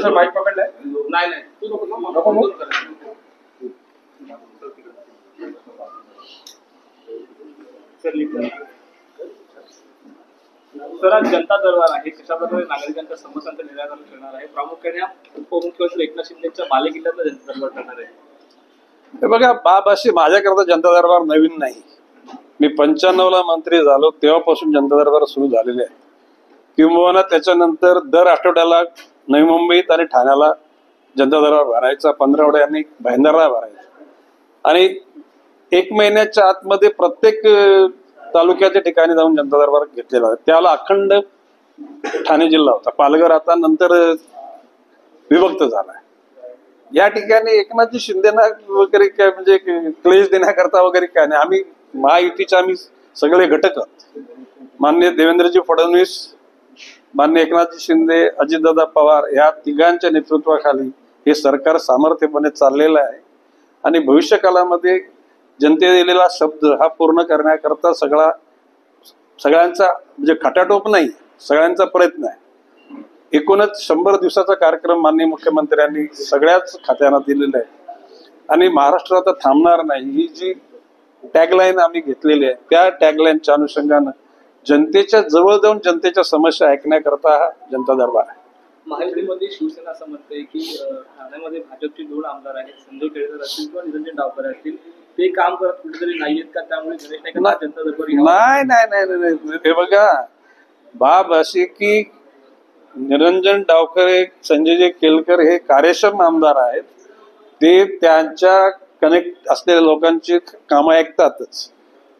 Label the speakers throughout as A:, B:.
A: Sir mic पकडलाय? नाही तू नको sir आज जनता दरबार आहे, कशा प्रकारे नागरिकांच्या समस्यांचं निराकरण करणार आहे? प्रामुख्याने उपमुख्यमंत्री एकनाथ शिंदेच्या बालेकिल्ल्यातला जनता दरबार करणार आहे.
B: हे बघा, बाब अशी माझ्याकरता जनता दरबार नवीन नाही. मी 95ला मंत्री झालो तेव्हापासून जनता दरबार सुरू झालेले आहे. किंबहुना त्याच्यानंतर दर आठवड्याला नवी मुंबईत आणि ठाण्याला जनता दरबार भरायचा, 15 आठवड्यांनी भाईंदरला भरायचा आणि 1 महिन्याच्या आतमध्ये प्रत्येक तालुक्याच्या ठिकाणी जाऊन जनता दरबार घेतलेला आहे. त्याला अखंड ठाणे जिल्हा होता. पालघर आता नंतर विभक्त झाला. या ठिकाणी एकनाथजी शिंदेना वगैरे काय म्हणजे क्लेश देण्याकरता वगैरे काय नाही. आम्ही महायुतीचे आम्ही सगळे घटक आहोत. माननीय देवेंद्रजी फडणवीस, माननीय एकनाथजी शिंदे, अजितदादा पवार या तिघांच्या नेतृत्वाखाली हे सरकार सामर्थ्यपणे चाललेलं आहे आणि भविष्य काळामध्ये जनतेने दिलेला शब्द हा पूर्ण करण्याकरता सगळ्यांचा म्हणजे खटाटोप नाही, सगळ्यांचा प्रयत्न आहे. एकूणच 100 दिवसाचा कार्यक्रम माननीय मुख्यमंत्र्यांनी सगळ्याच खात्यांना दिलेला आहे आणि महाराष्ट्र आता थांबणार नाही ही जी टॅगलाईन आम्ही घेतलेली आहे त्या टॅगलाईनच्या अनुषंगानं जनतेच्या जवळ जाऊन जनतेच्या समस्या ऐकण्याकरता हा जनता दरबार आहे.
A: महायुतीमध्ये शिवसेना असं म्हणते की ठाण्यामध्ये भाजपचे 2 आमदार आहेत, संजय केळकर असतील किंवा निरंजन डावकर असतील, ते काम करत कुठेतरी नाहीयेत का? त्यामुळे जनता दरबार
B: नाही. हे बघा, बाब अशी की निरंजन डावकर, संजय केळकर हे कार्यक्षम आमदार आहेत. ते त्यांच्या कनेक्ट असलेल्या लोकांची कामं ऐकतातच,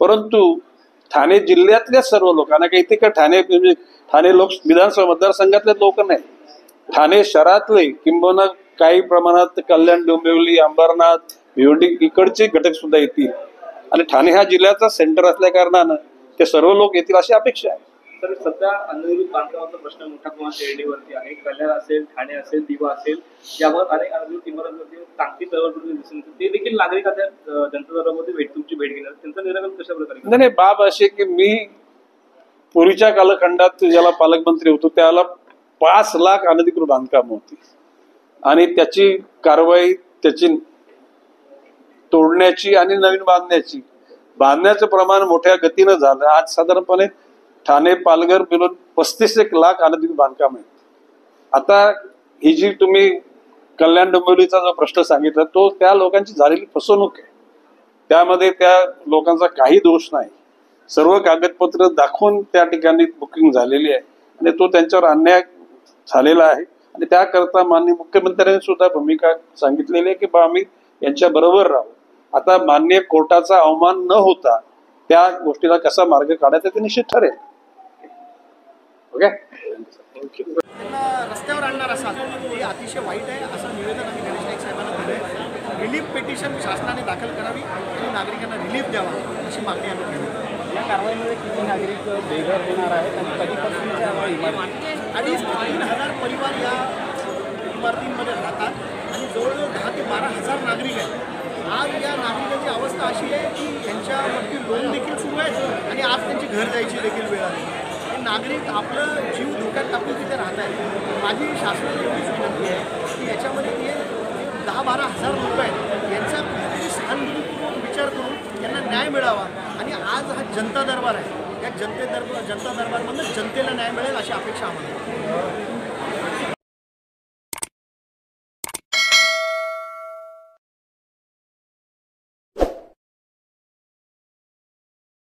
B: परंतु ठाणे जिल्ह्यातल्या सर्व लोकांना काही इथे का ठाणे लोक विधानसभा मतदारसंघातले लोक नाही, ठाणे शहरातले किंबहुना काही प्रमाणात कल्याण, डोंबिवली, अंबरनाथ, भिवंडी इकडचे घटक सुद्धा येतील आणि ठाणे हा जिल्ह्याचा सेंटर असल्या कारणानं ते सर्व लोक येतील अशी अपेक्षा आहे.
A: तर सध्या अनधिकृत बांधकामाचा प्रश्न मोठा प्रमाणात शिर्डीवरती आहे. कल्याण असेल, ठाणे असेल, दिवा असेल, यावर अनेक अनधिकृत इमारतीवरती तांत्रिक दरबार दिसून ते देखील नागरिक आता जनता दरबारमध्ये तुमची भेट घेणार, त्यांचं निराकरण कशा प्रकारे?
B: नाही, बाब असे की मी पूर्वीच्या कालखंडात ज्याला पालकमंत्री होतो त्याला 5 लाख अनधिकृत बांधकाम होती आणि त्याची कारवाई त्याची तोडण्याची आणि नवीन बांधण्याचं प्रमाण मोठ्या गतीनं झालं. आज साधारणपणे ठाणे, पालघर मिळून 35 लाख अनधिकृत बांधकाम आहेत. आता ही जी तुम्ही कल्याण, डोंबिवलीचा जो प्रश्न सांगितला तो त्या लोकांची झालेली फसवणूक आहे. त्यामध्ये त्या लोकांचा काही दोष नाही. सर्व कागदपत्र दाखवून त्या ठिकाणी बुकिंग झालेली आहे आणि तो त्यांच्यावर अन्याय झालेला आहे आणि त्याकरता माननीय मुख्यमंत्र्यांनी सुद्धा भूमिका सांगितलेली आहे की बा आम्ही यांच्या बरोबर राहू. आता माननीय कोर्टाचा अवमान न होता त्या गोष्टीला कसा मार्ग काढायचा ते निश्चित ठरेल. ओके,
C: रस्त्यावर आणणार असाल हे अतिशय वाईट आहे असं निवेदन आम्ही गणेश नाईक साहेबांना दिलं आहे. रिलीफ पिटिशन शासनाने दाखल करावी आणि नागरिकांना रिलीफ द्यावा अशी मागणी आम्ही केली.
D: या कारवाईमध्ये किती नागरिक बेघर होणार आहेत आणि कधीपासूनच्या
C: 2,500-3,000 परिवार या इमारतींमध्ये राहतात आणि जवळजवळ 10,000 ते 12,000 नागरिक आहेत. आज या नागरिकांची अवस्था अशी आहे की त्यांच्यावरती लोन देखील सुरू आहे आणि आज त्यांची घर जायची देखील वेळ आली. हे नागरिक आपलं जीव धोक्यात टाकून तिथे राहत आहेत. माझी शासनाला एवढीच विनंती आहे की याच्यामध्ये हे 10-12,000 लोक आहेत यांचा कुठेतरी सहानुभूतीपूर्वक विचार करून यांना न्याय मिळावा आणि आज हा जनता दरबार आहे. या जनता दरबारमधून जनतेला न्याय मिळेल अशी अपेक्षा आम्हाला.